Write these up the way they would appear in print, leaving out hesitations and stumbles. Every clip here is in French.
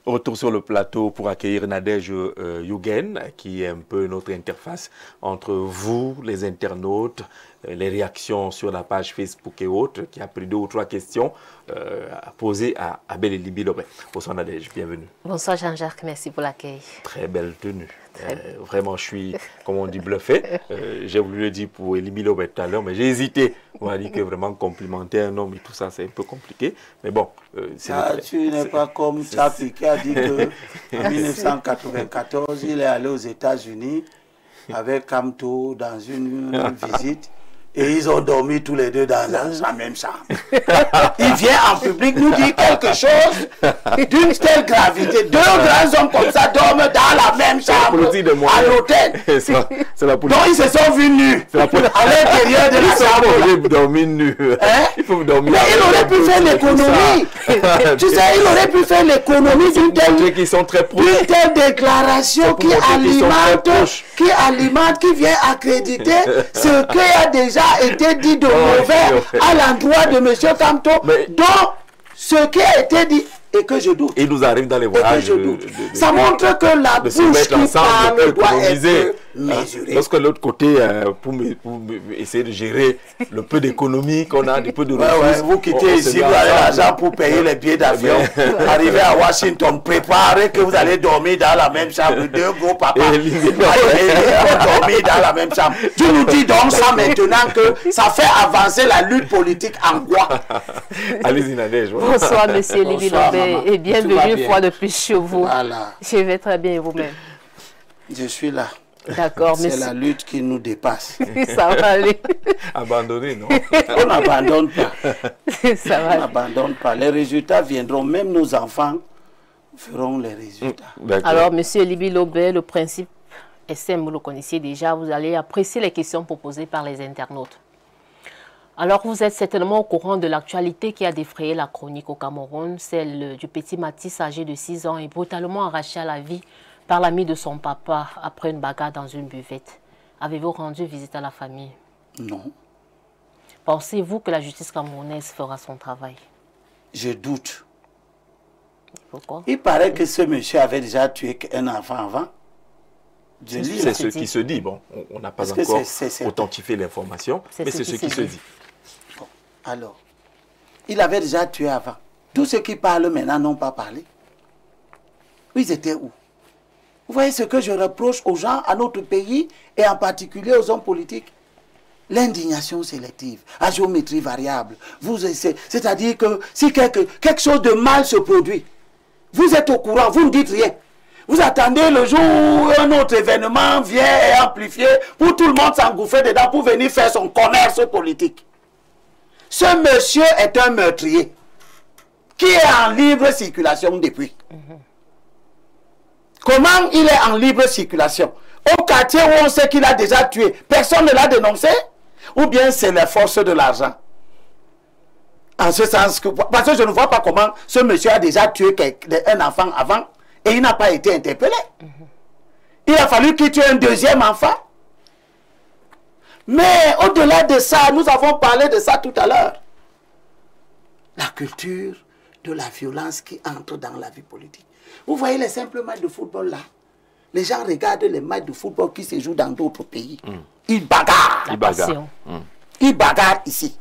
Retour sur le plateau pour accueillir Nadège Yougen, qui est un peu notre interface entre vous, les internautes, les réactions sur la page Facebook et autres, qui a pris 2 ou 3 questions à poser à Abel et Libby Lobé. Bonsoir Nadège, bienvenue. Bonsoir Jean-Jacques, merci pour l'accueil. Très belle tenue. Vraiment, je suis, comme on dit, bluffé. J'ai voulu le dire pour Libby Lobé tout à l'heure, mais j'ai hésité. On a dit que vraiment complimenter un homme et tout ça, c'est un peu compliqué. Mais bon, tu n'es pas comme Chapi qui a dit qu'en 1994, il est allé aux États-Unis avec Kamto dans une visite. Et ils ont dormi tous les deux dans la même chambre. Il vient en public nous dire quelque chose d'une telle gravité. 2 grands hommes comme ça dorment dans la même chambre à l'hôtel. Donc ils se sont vus nus à l'intérieur de la chambre. Il faut dormir nus. Il faut dormir. Mais il aurait pu faire l'économie. Tu sais, il aurait pu faire l'économie d'une telle déclaration qui alimente, qui vient accréditer ce qui a déjà été dit de mauvais à l'endroit de M. Kamto, dont ce qui a été dit et que je doute. Il nous arrive dans les voyages. Ça montre que la bouche qui parle doit être mesurée. Lorsque l'autre côté, pour essayer de gérer le peu d'économie qu'on a, du peu de ressources. Vous quittez ici, vous avez l'argent pour payer les billets d'avion. Arrivez à Washington, préparez que vous allez dormir dans la même chambre. 2 gros papas. Et dormir dans la même chambre. Tu nous dis donc ça maintenant que ça fait avancer la lutte politique en quoi? Allez-y, Nadège. Bonsoir, monsieur Libby Lobé, et bienvenue une fois de plus chez vous. Voilà. Je vais très bien, et vous-même? Je suis là. D'accord, c'est la lutte qui nous dépasse. Ça va aller. Abandonner, non? On n'abandonne pas. Ça va. On n'abandonne pas. Les résultats viendront. Même nos enfants feront les résultats. Alors, monsieur Libby Lobé, le principe est simple, vous le connaissiez déjà. Vous allez apprécier les questions proposées par les internautes. Alors, vous êtes certainement au courant de l'actualité qui a défrayé la chronique au Cameroun, celle du petit Mathis âgé de 6 ans et brutalement arraché à la vie par l'ami de son papa après une bagarre dans une buvette. Avez-vous rendu visite à la famille? Non. Pensez-vous que la justice camerounaise fera son travail? Je doute. Pourquoi? Il paraît que ce monsieur avait déjà tué un enfant avant. C'est ce qui se dit. Bon, on n'a pas encore authentifié l'information, mais c'est ce qui se dit. Bon, alors, il avait déjà tué avant. Tous ceux qui parlent maintenant n'ont pas parlé. Ils étaient où? Vous voyez ce que je reproche aux gens, à notre pays, et en particulier aux hommes politiques? L'indignation sélective, à géométrie variable. C'est-à-dire que si quelque chose de mal se produit, vous êtes au courant, vous ne dites rien. Vous attendez le jour où un autre événement vient et amplifié pour tout le monde s'engouffrer dedans pour venir faire son commerce politique. Ce monsieur est un meurtrier qui est en libre circulation depuis. Comment il est en libre circulation? Au quartier où on sait qu'il a déjà tué, personne ne l'a dénoncé? Ou bien c'est les forces de l'argent? En ce sens que... Parce que je ne vois pas comment ce monsieur a déjà tué un enfant avant et il n'a pas été interpellé. Il a fallu qu'il tue un 2e enfant. Mais au-delà de ça, nous avons parlé de ça tout à l'heure. La culture de la violence qui entre dans la vie politique. Vous voyez les simples matchs de football là. Les gens regardent les matchs de football qui se jouent dans d'autres pays. Ils bagarrent. Ils bagarrent ici.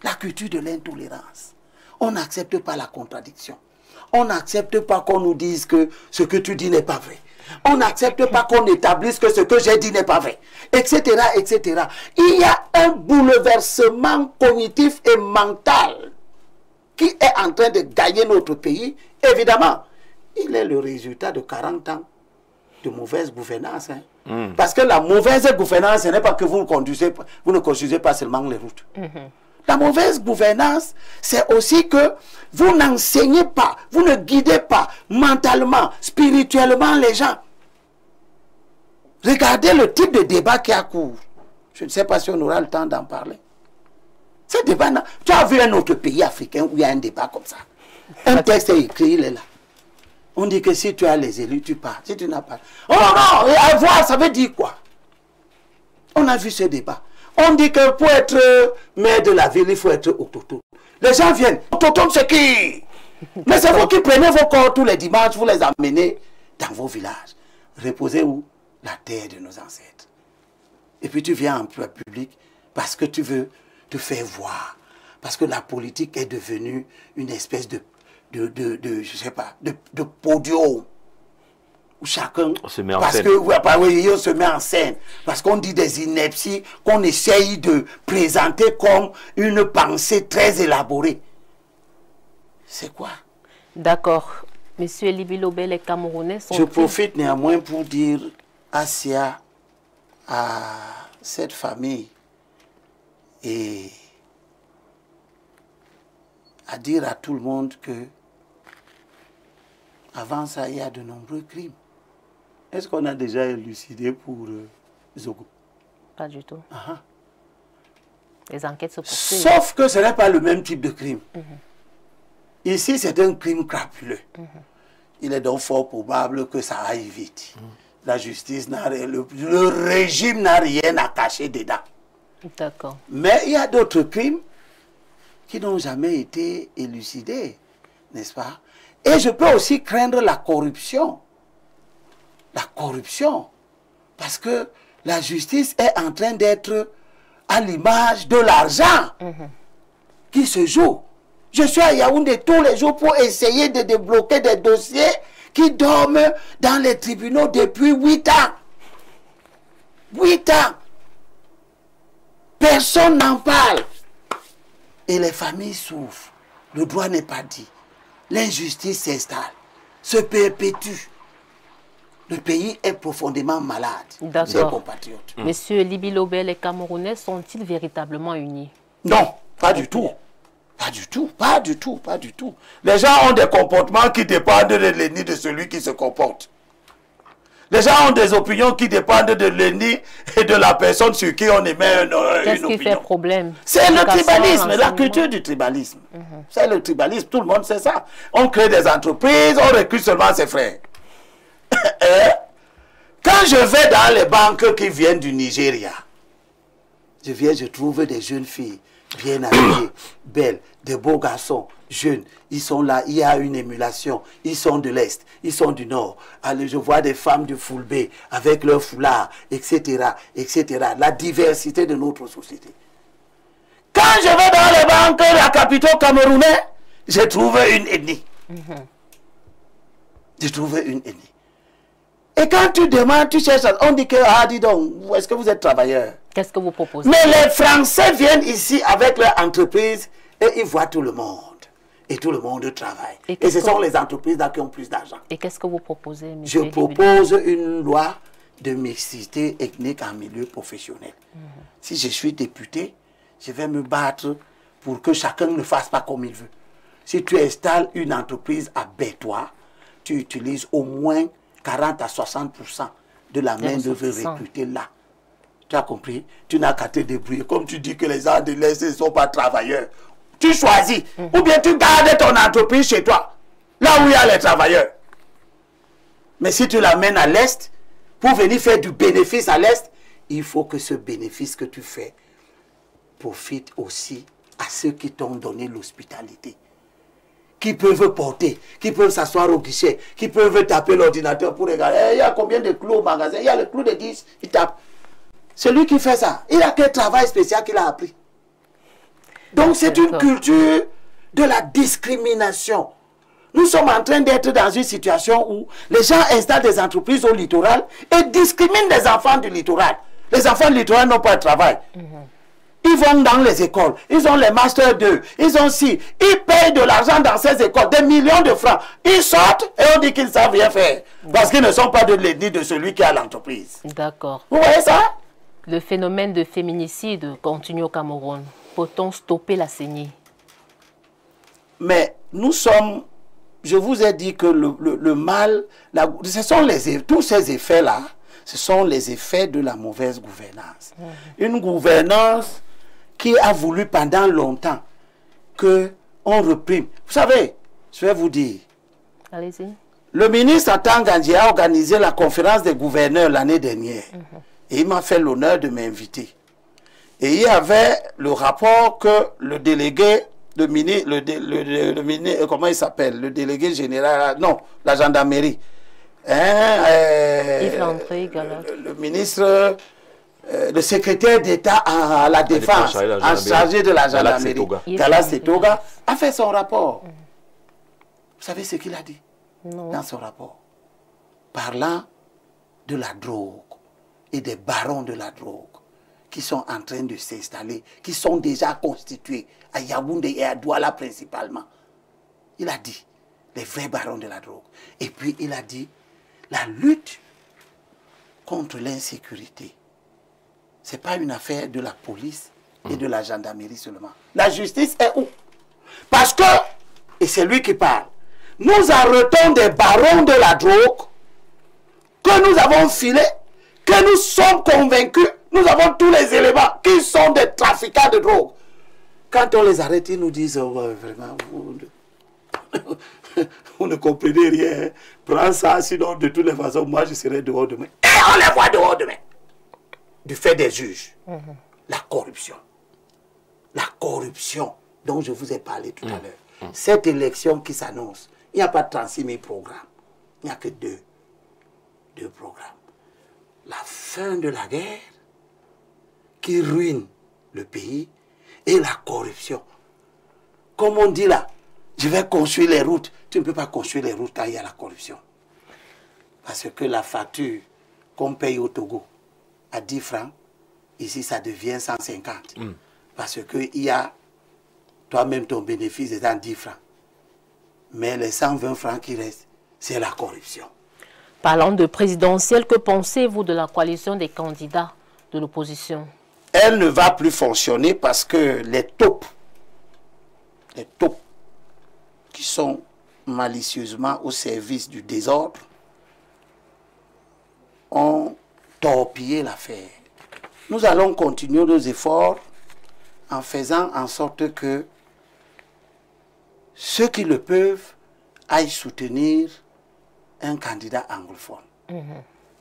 La culture de l'intolérance. On n'accepte pas la contradiction. On n'accepte pas qu'on nous dise que ce que tu dis n'est pas vrai. On n'accepte pas qu'on établisse que ce que j'ai dit n'est pas vrai. Etc., etc. Il y a un bouleversement cognitif et mental qui est en train de gagner notre pays. Évidemment, il est le résultat de 40 ans de mauvaise gouvernance. Parce que la mauvaise gouvernance, ce n'est pas que vous ne construisez pas seulement les routes. La mauvaise gouvernance, c'est aussi que vous n'enseignez pas, vous ne guidez pas mentalement, spirituellement les gens. Regardez le type de débat qui a cours. Je ne sais pas si on aura le temps d'en parler. Ce débat, tu as vu un autre pays africain où il y a un débat comme ça. Un texte est écrit, il est là. On dit que si tu as les élus, tu pars. Si tu n'as pas... Oh non, avoir, ça veut dire quoi? On a vu ce débat. On dit que pour être maire de la ville, il faut être autochtone. Les gens viennent. Autochtone, c'est qui? Mais c'est vous qui prenez vos corps tous les dimanches, vous les emmenez dans vos villages. Reposez où? La terre de nos ancêtres. Et puis tu viens en public parce que tu veux te faire voir. Parce que la politique est devenue une espèce de je sais pas, de podium. Où chacun... On se met en parce scène. que, oui, on se met en scène. Parce qu'on dit des inepties qu'on essaye de présenter comme une pensée très élaborée. C'est quoi? D'accord. Monsieur Liby Lobé, les Camerounais sont... Je profite néanmoins pour dire à cette famille et à dire à tout le monde que avant ça, il y a de nombreux crimes. Est-ce qu'on a déjà élucidé pour Zogo? Pas du tout. Uh-huh. Les enquêtes se poursuivent. Sauf que ce n'est pas le même type de crime. Ici, c'est un crime crapuleux. Il est donc fort probable que ça aille vite. La justice n'a rien, le régime n'a rien à cacher dedans. D'accord. Mais il y a d'autres crimes qui n'ont jamais été élucidés, n'est-ce pas? Et je peux aussi craindre la corruption. La corruption. Parce que la justice est en train d'être à l'image de l'argent qui se joue. Je suis à Yaoundé tous les jours pour essayer de débloquer des dossiers qui dorment dans les tribunaux depuis 8 ans. 8 ans. Personne n'en parle. Et les familles souffrent. Le droit n'est pas dit. L'injustice s'installe, se perpétue. Le pays est profondément malade. Ses compatriotes. Monsieur Liby Lobé, les Camerounais sont-ils véritablement unis? Non, pas du tout. Pas du tout, pas du tout, pas du tout. Les gens ont des comportements qui dépendent de l'ennemi de celui qui se comporte. Les gens ont des opinions qui dépendent de l'ennemi et de la personne sur qui on émet une opinion. Qu'est-ce qui fait problème? C'est le tribalisme, la culture du tribalisme. C'est le tribalisme, tout le monde sait ça. On crée des entreprises, on recrute seulement ses frères. Quand je vais dans les banques qui viennent du Nigeria, je trouve des jeunes filles bien habillés, belles, des beaux garçons, jeunes. Ils sont là, il y a une émulation. Ils sont de l'Est, ils sont du Nord. Allez, je vois des femmes du Fulbe avec leur foulard, etc., etc. La diversité de notre société. Quand je vais dans les banques, la capitale camerounaise, je trouve une ethnie. Je trouve une ethnie. Et quand tu demandes, tu cherches, on dit que, ah, dis donc, est-ce que vous êtes travailleur? Qu'est-ce que vous proposez? Mais les Français viennent ici avec leur entreprise et ils voient tout le monde. Et tout le monde travaille. Et ce sont les entreprises là qui ont plus d'argent. Et qu'est-ce que vous proposez, monsieur? Je propose une loi de mixité ethnique en milieu professionnel. Si je suis député, je vais me battre pour que chacun ne fasse pas comme il veut. Si tu installes une entreprise à Bétois, tu utilises au moins 40 à 60% de la main-d'œuvre recrutée là. Tu as compris? Tu n'as qu'à te débrouiller. Comme tu dis que les gens de l'Est ne sont pas travailleurs. Tu choisis. Ou bien tu gardes ton entreprise chez toi. Là où il y a les travailleurs. Mais si tu l'amènes à l'Est, pour venir faire du bénéfice à l'Est, il faut que ce bénéfice que tu fais profite aussi à ceux qui t'ont donné l'hospitalité. Qui peuvent porter, qui peuvent s'asseoir au guichet, qui peuvent taper l'ordinateur pour regarder. Il y a combien de clous au magasin? Il y a le clou de 10, il tape. Celui qui fait ça, il a quel travail spécial qu'il a appris? Donc c'est une culture de la discrimination. Nous sommes en train d'être dans une situation où les gens installent des entreprises au littoral et discriminent les enfants du littoral. Les enfants du littoral n'ont pas de travail. Ils vont dans les écoles, ils ont les masters 2, ils ont ils payent de l'argent dans ces écoles, des millions de francs. Ils sortent et on dit qu'ils ne savent rien faire. Parce qu'ils ne sont pas de l'ethnie de celui qui a l'entreprise. D'accord. Vous voyez ça? Le phénomène de féminicide continue au Cameroun. Peut-on stopper la saignée? Mais nous sommes, je vous ai dit que le mal, ce sont tous ces effets-là, ce sont les effets de la mauvaise gouvernance. Une gouvernance qui a voulu pendant longtemps qu'on reprime. Vous savez, je vais vous dire. Allez-y. Le ministre Atan Gandhi a organisé la conférence des gouverneurs l'année dernière. Et il m'a fait l'honneur de m'inviter. Et il y avait le rapport que le délégué comment il s'appelle? Le délégué général, non, la gendarmerie. Le ministre, le secrétaire d'État à la défense, en chargé de la gendarmerie, Galas Setoga, a fait son rapport. Vous savez ce qu'il a dit dans son rapport? Parlant de la drogue et des barons de la drogue qui sont en train de s'installer, qui sont déjà constitués à Yaoundé et à Douala principalement. Il a dit, les vrais barons de la drogue. Et puis il a dit, la lutte contre l'insécurité, ce n'est pas une affaire de la police et de la gendarmerie seulement. La justice est où? Parce que, et c'est lui qui parle, nous arrêtons des barons de la drogue que nous avons filés, que nous sommes convaincus, nous avons tous les éléments qui sont des trafiquants de drogue. Quand on les arrête, ils nous disent, oh, vraiment, vous ne comprenez rien. Prends ça, sinon de toutes les façons, moi je serai dehors demain. Et on les voit dehors demain. Du fait des juges. La corruption. La corruption dont je vous ai parlé tout à l'heure. Cette élection qui s'annonce, il n'y a pas de 36 000 programmes. Il n'y a que deux programmes. La fin de la guerre qui ruine le pays et la corruption. Comme on dit là, je vais construire les routes. Tu ne peux pas construire les routes quand il y a la corruption. Parce que la facture qu'on paye au Togo à 10 francs, ici ça devient 150. Parce qu'il y a toi-même ton bénéfice est dans 10 francs. Mais les 120 francs qui restent, c'est la corruption. Parlant de présidentielle, que pensez-vous de la coalition des candidats de l'opposition? Elle ne va plus fonctionner parce que les taupes qui sont malicieusement au service du désordre ont torpillé l'affaire. Nous allons continuer nos efforts en faisant en sorte que ceux qui le peuvent aillent soutenir un candidat anglophone.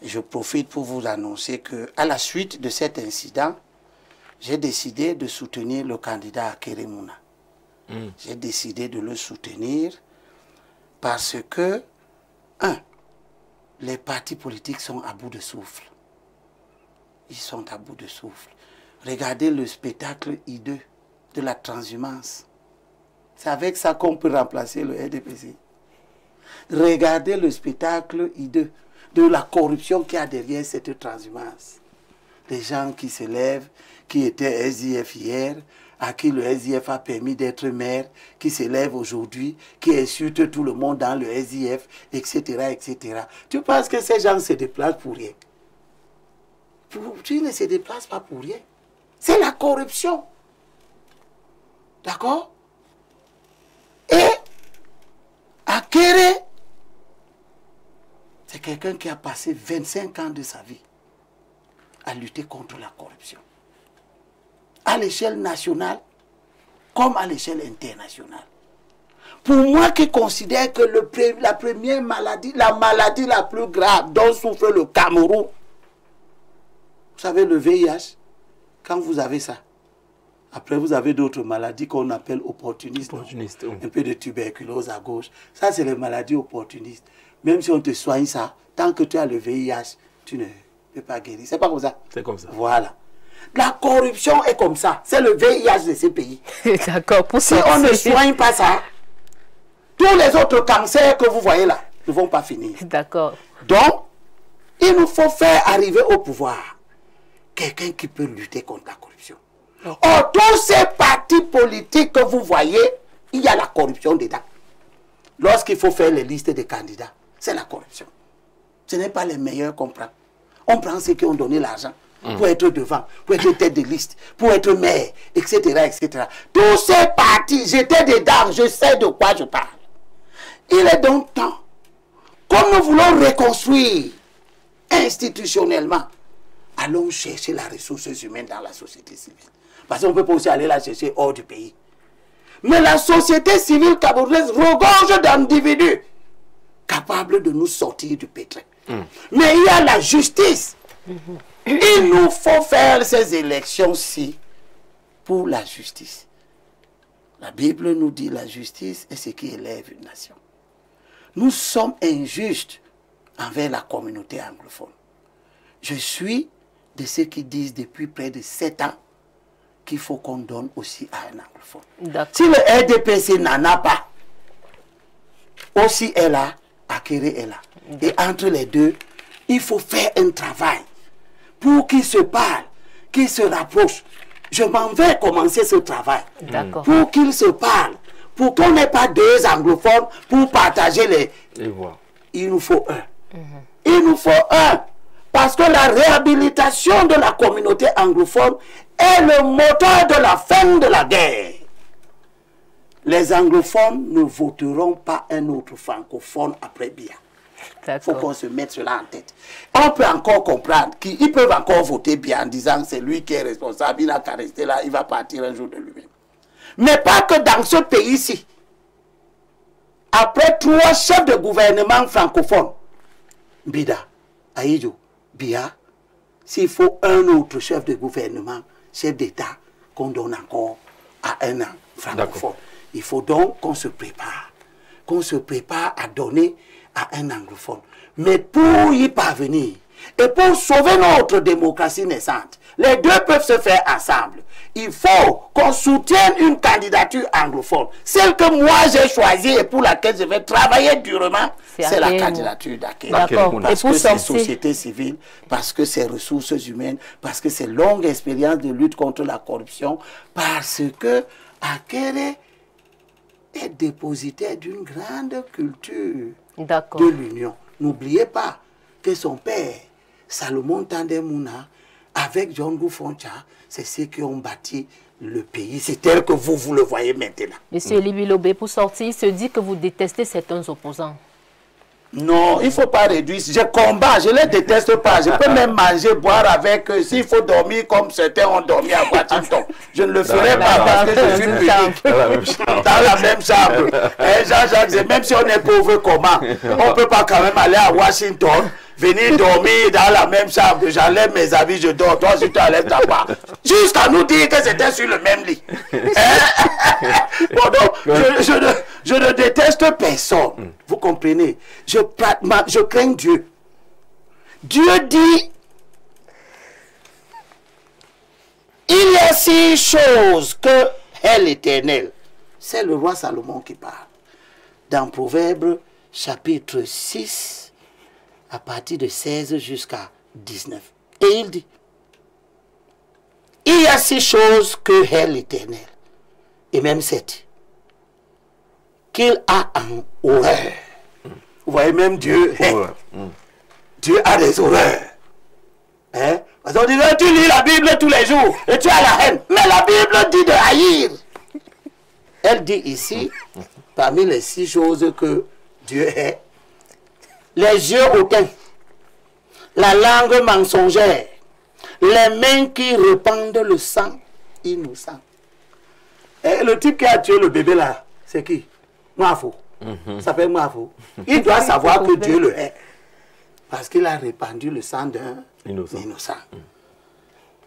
Je profite pour vous annoncer qu'à la suite de cet incident, j'ai décidé de soutenir le candidat à Keremouna. J'ai décidé de le soutenir parce que, les partis politiques sont à bout de souffle. Ils sont à bout de souffle. Regardez le spectacle hideux de la transhumance. C'est avec ça qu'on peut remplacer le RDPC. Regardez le spectacle hideux de la corruption qu'il y a derrière cette transhumance. Les gens qui se lèvent, qui étaient SDF hier, à qui le SDF a permis d'être maire, qui se lèvent aujourd'hui, qui insultent tout le monde dans le SDF, etc., etc. Tu penses que ces gens se déplacent pour rien? Tu ne se déplaces pas pour rien. C'est la corruption. D'accord? Et Akere, c'est quelqu'un qui a passé 25 ans de sa vie à lutter contre la corruption. À l'échelle nationale, comme à l'échelle internationale. Pour moi qui considère que la première maladie, la maladie la plus grave dont souffre le Cameroun, vous savez, le VIH, quand vous avez ça, après vous avez d'autres maladies qu'on appelle opportunistes. Un peu de tuberculose à gauche. Ça, c'est les maladies opportunistes. Même si on te soigne ça, tant que tu as le VIH, tu ne peux pas guérir. C'est pas comme ça. C'est comme ça. Voilà. La corruption est comme ça. C'est le VIH de ces pays. D'accord. Si on ne soigne pas ça, tous les autres cancers que vous voyez là ne vont pas finir. D'accord. Donc, il nous faut faire arriver au pouvoir quelqu'un qui peut lutter contre la corruption. Or, tous ces partis politiques que vous voyez, il y a la corruption dedans. Lorsqu'il faut faire les listes des candidats, c'est la corruption. Ce n'est pas les meilleurs qu'on prend. On prend ceux qui ont donné l'argent pour être devant, pour être tête de liste, pour être maire, etc., etc. Tous ces partis, j'étais dedans, je sais de quoi je parle. Il est donc temps, comme nous voulons reconstruire institutionnellement, allons chercher la ressource humaine dans la société civile. Parce qu'on ne peut pas aussi aller la chercher hors du pays. Mais la société civile camerounaise regorge d'individus capables de nous sortir du pétrin. Mais il y a la justice. Il nous faut faire ces élections-ci pour la justice. La Bible nous dit la justice est ce qui élève une nation. Nous sommes injustes envers la communauté anglophone. Je suis de ceux qui disent depuis près de 7 ans qu'il faut qu'on donne aussi à un anglophone. Si le RDPC n'en a pas, aussi est là, Akere est là. Et entre les deux, il faut faire un travail pour qu'ils se parlent, qu'ils se rapprochent. Je m'en vais commencer ce travail pour qu'ils se parlent, pour qu'on n'ait pas 2 anglophones pour partager les voix. Il nous faut un. Il nous faut un. Parce que la réhabilitation de la communauté anglophone est le moteur de la fin de la guerre. Les anglophones ne voteront pas un autre francophone après Biya. Il faut qu'on se mette cela en tête. On peut encore comprendre qu'ils peuvent encore voter Biya en disant c'est lui qui est responsable, il n'a qu'à rester là, il va partir un jour de lui-même. Mais pas que dans ce pays-ci. Après 3 chefs de gouvernement francophones, Bida, Ahidjo, Biya, s'il faut un autre chef de gouvernement, chef d'État, qu'on donne encore à un francophone. Il faut donc qu'on se prépare à donner à un anglophone. Mais pour y parvenir, et pour sauver notre démocratie naissante, les deux peuvent se faire ensemble. Il faut qu'on soutienne une candidature anglophone. Celle que moi j'ai choisie et pour laquelle je vais travailler durement, c'est la candidature d'Akere. Parce que c'est société civile, parce que c'est ressources humaines, parce que c'est longue expérience de lutte contre la corruption, parce que Akere est dépositaire d'une grande culture de l'Union. N'oubliez pas que son père, Salomon Tandemuna, avec John Goufoncha, c'est ceux qui ont bâti le pays. C'est tel que vous le voyez maintenant. Monsieur Liby Lobé, pour sortir, il se dit que vous détestez certains opposants. Non, il ne faut pas réduire. Je combat, je ne les déteste pas. Je peux même manger, boire avec eux. S'il faut dormir comme certains ont dormi à Washington, je ne le ferai pas parce que je suis public. Dans la même chambre. Et Jean-Jacques, même si on est pauvre, comment? On ne peut pas quand même aller à Washington, venir dormir dans la même chambre. J'enlève mes habits, je dors. Toi, tu t'enlèves ta part. Jusqu'à nous dire que c'était sur le même lit. Bon, donc, je ne déteste personne. Vous comprenez? Je crains Dieu. Dieu dit, il y a 6 choses que est l'Éternel. C'est le roi Salomon qui parle. Dans Proverbes, chapitre 6, à partir de 16 jusqu'à 19. Et il dit, il y a 6 choses que est l'Éternel. Et même 7. Qu'il a en horreur. Vous voyez, même Dieu, Dieu a des horreurs. Hein? Parce qu'on dit, tu lis la Bible tous les jours et tu as la haine. Mais la Bible dit de haïr. Elle dit ici, parmi les 6 choses que Dieu est, les yeux hautains, la langue mensongère, les mains qui répandent le sang innocent. Et le type qui a tué le bébé là, c'est qui? Mwafo. Ça s'appelle Mwafo. Il doit savoir que Dieu le hait. Parce qu'il a répandu le sang d'un innocent.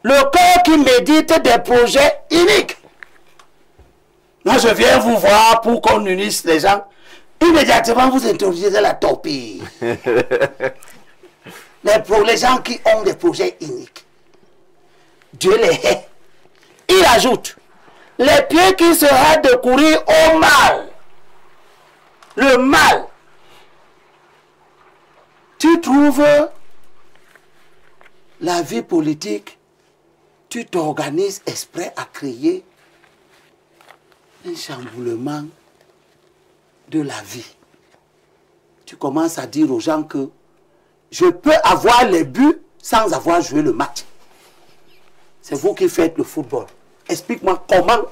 Le cœur qui médite des projets iniques. Moi, je viens vous voir pour qu'on unisse les gens. Immédiatement, vous introduisez la torpille. les gens qui ont des projets iniques. Dieu les hait. Il ajoute, les pieds qui se hâtent de courir au mal. Le mal. Tu trouves la vie politique, tu t'organises exprès à créer un chamboulement de la vie. Tu commences à dire aux gens que je peux avoir les buts sans avoir joué le match. C'est vous qui faites le football. Explique-moi comment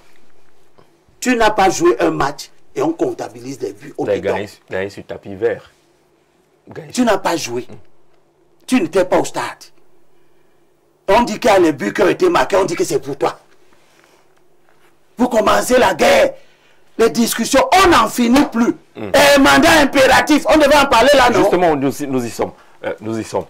tu n'as pas joué un match et on comptabilise les buts au gagné sur tapis vert. Tu n'as pas joué. Tu n'étais pas au stade. On dit qu'il y a les buts qui ont été marqués, on dit que c'est pour toi. Vous commencez la guerre, les discussions, on n'en finit plus. Et un mandat impératif, on devait en parler là, non? Justement, nous y sommes.